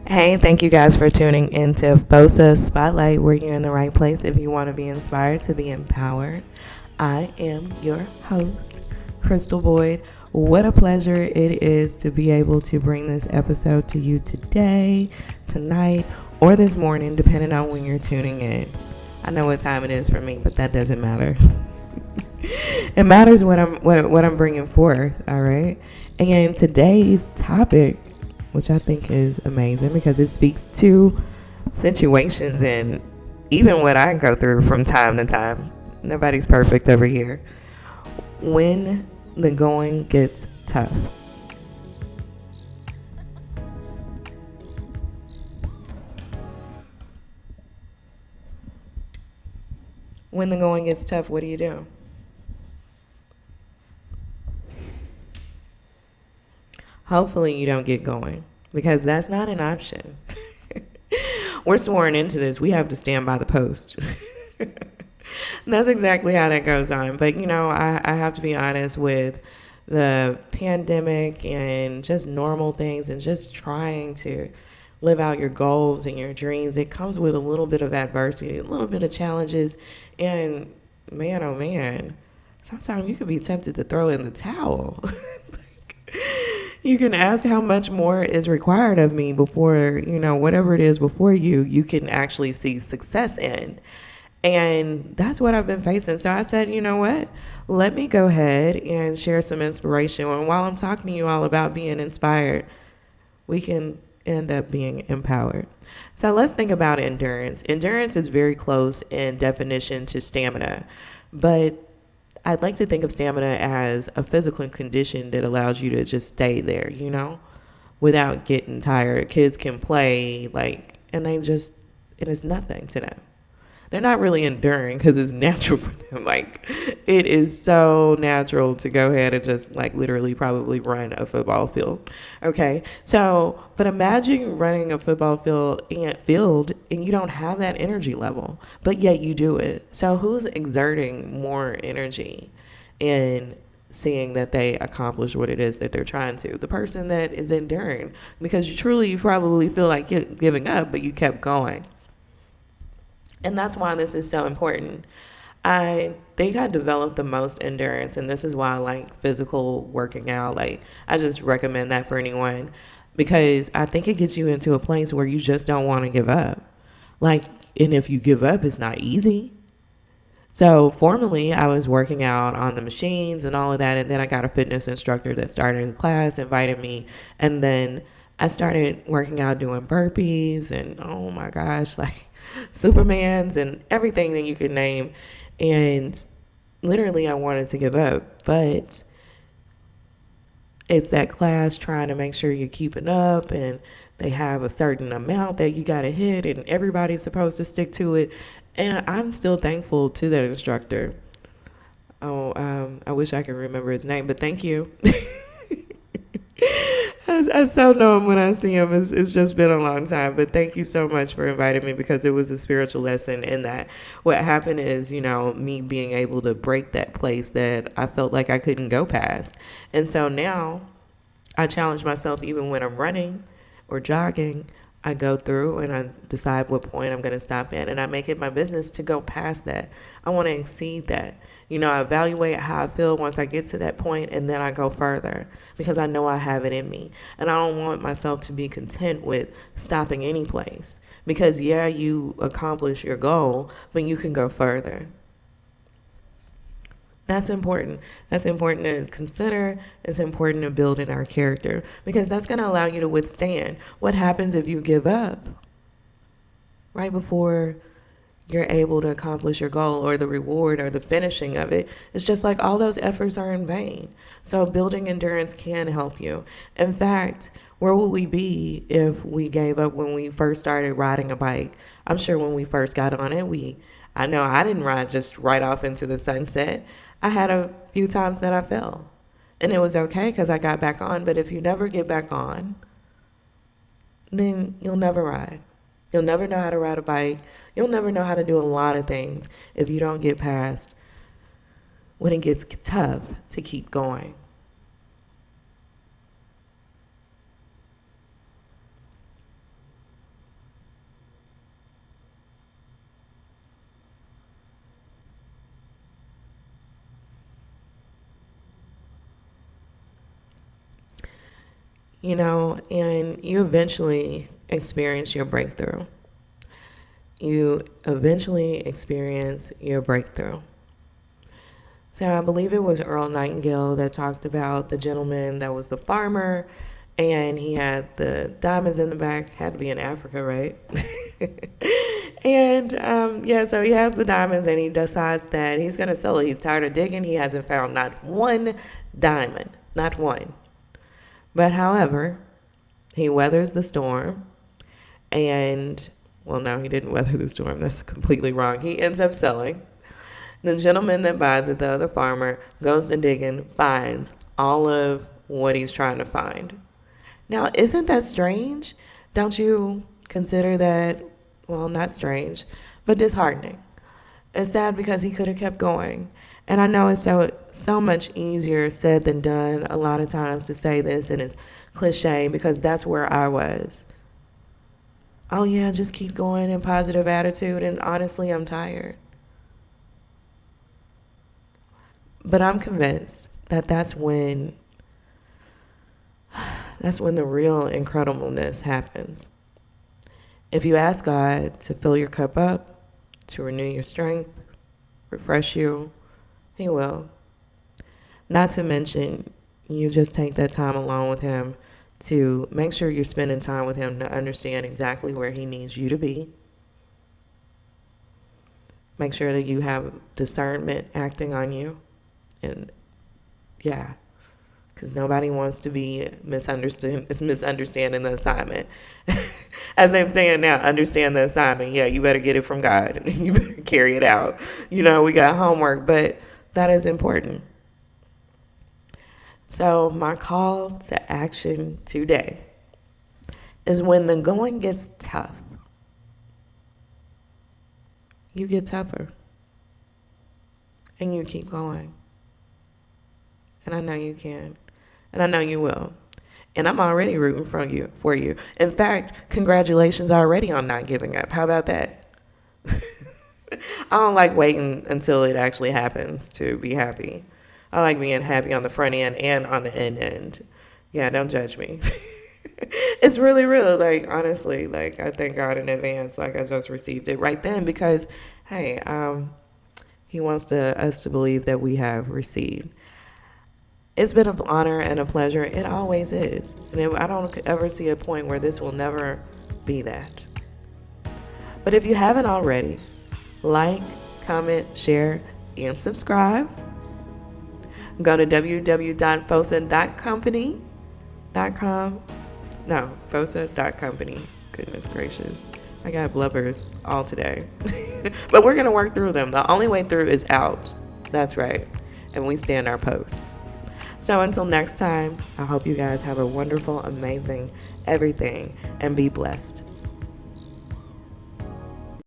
Hey, thank you guys for tuning into FOSA Spotlight, where you're in the right place if you want to be inspired to be empowered. I am your host, Crystal Boyd. What a pleasure it is to be able to bring this episode to you today, tonight, or this morning, depending on when you're tuning in. I know what time it is for me, but that doesn't matter. It matters what I'm bringing forth. All right, and today's topic, which I think is amazing because it speaks to situations and even what I go through from time to time. Nobody's perfect over here. When the going gets tough. When the going gets tough, what do you do? Hopefully, you don't get going because that's not an option. We're sworn into this. We have to stand by the post. That's exactly how that goes on. But, I have to be honest with the pandemic and just normal things and just trying to live out your goals and your dreams. It comes with a little bit of adversity, a little bit of challenges. And man, oh man, sometimes you could be tempted to throw in the towel. You can ask how much more is required of me before, whatever it is before you can actually see success in. And that's what I've been facing. So I said, you know what? Let me go ahead and share some inspiration. And while I'm talking to you all about being inspired, we can end up being empowered. So let's think about endurance. Endurance is very close in definition to stamina, but I'd like to think of stamina as a physical condition that allows you to just stay there, without getting tired. Kids can play, and and it's nothing to them. They're not really enduring because it's natural for them. It is so natural to go ahead and just, literally probably run a football field. Okay. So, but imagine running a football field and you don't have that energy level, but yet you do it. So, who's exerting more energy in seeing that they accomplish what it is that they're trying to? The person that is enduring, because you probably feel like giving up, but you kept going. And that's why this is so important. I think I developed the most endurance, and this is why I like physical working out. I just recommend that for anyone because I think it gets you into a place where you just don't want to give up. Like, and if you give up, it's not easy. So, formerly, I was working out on the machines and all of that, and then I got a fitness instructor that started in class, invited me, and then I started working out doing burpees and oh my gosh, Supermans and everything that you could name. And literally, I wanted to give up, but it's that class trying to make sure you're keeping up and they have a certain amount that you got to hit and everybody's supposed to stick to it. And I'm still thankful to that instructor. Oh, I wish I could remember his name, but thank you. I so know him when I see him. It's just been a long time, but thank you so much for inviting me because it was a spiritual lesson in that. What happened is, me being able to break that place that I felt like I couldn't go past. And so now I challenge myself even when I'm running or jogging. I go through and I decide what point I'm going to stop at, and I make it my business to go past that. I want to exceed that. I evaluate how I feel once I get to that point, and then I go further because I know I have it in me. And I don't want myself to be content with stopping any place because, yeah, you accomplish your goal, but you can go further. That's important. That's important to consider. It's important to build in our character because that's going to allow you to withstand. What happens if you give up right before you're able to accomplish your goal or the reward or the finishing of it? It's just like all those efforts are in vain. So building endurance can help you. In fact, where would we be if we gave up when we first started riding a bike? I'm sure when we first got on it, I know I didn't ride just right off into the sunset. I had a few times that I fell. And it was okay because I got back on. But if you never get back on, then you'll never ride. You'll never know how to ride a bike. You'll never know how to do a lot of things if you don't get past when it gets tough to keep going. and you eventually experience your breakthrough. You eventually experience your breakthrough. So I believe it was Earl Nightingale that talked about the gentleman that was the farmer, and he had the diamonds in the back. Had to be in Africa, right? And so he has the diamonds, and he decides that he's going to sell it. He's tired of digging. He hasn't found not one diamond, not one. But however, he weathers the storm, and, well, no, he didn't weather the storm. That's completely wrong. He ends up selling. The gentleman that buys it, the other farmer, goes to digging, finds all of what he's trying to find. Now, isn't that strange? Don't you consider that, well, not strange, but disheartening? It's sad because he could have kept going. And I know it's so much easier said than done a lot of times to say this, and it's cliche because that's where I was. Oh yeah, just keep going in positive attitude, and honestly, I'm tired. But I'm convinced that that's when the real incredibleness happens. If you ask God to fill your cup up, to renew your strength, refresh you, He will. Not to mention, you just take that time alone with Him to make sure you're spending time with Him to understand exactly where He needs you to be. Make sure that you have discernment acting on you. And yeah, because nobody wants to be misunderstanding the assignment. As I'm saying now, understand the assignment. Yeah, you better get it from God. You better carry it out. We got homework, but that is important. So my call to action today is when the going gets tough, you get tougher and you keep going. And I know you can. And I know you will. And I'm already rooting for you. In fact, congratulations already on not giving up. How about that? I don't like waiting until it actually happens to be happy. I like being happy on the front end and on the end. Yeah, don't judge me. It's really real. Like, honestly, like, I thank God in advance. Like, I just received it right then because, hey, He wants us to believe that we have received. It's been an honor and a pleasure. It always is. And I don't ever see a point where this will never be that. But if you haven't already, like, comment, share, and subscribe. Go to www.fosa.company.com. No, fosa.company. Goodness gracious. I got blubbers all today. But we're going to work through them. The only way through is out. That's right. And we stand our post. So until next time, I hope you guys have a wonderful, amazing everything and be blessed.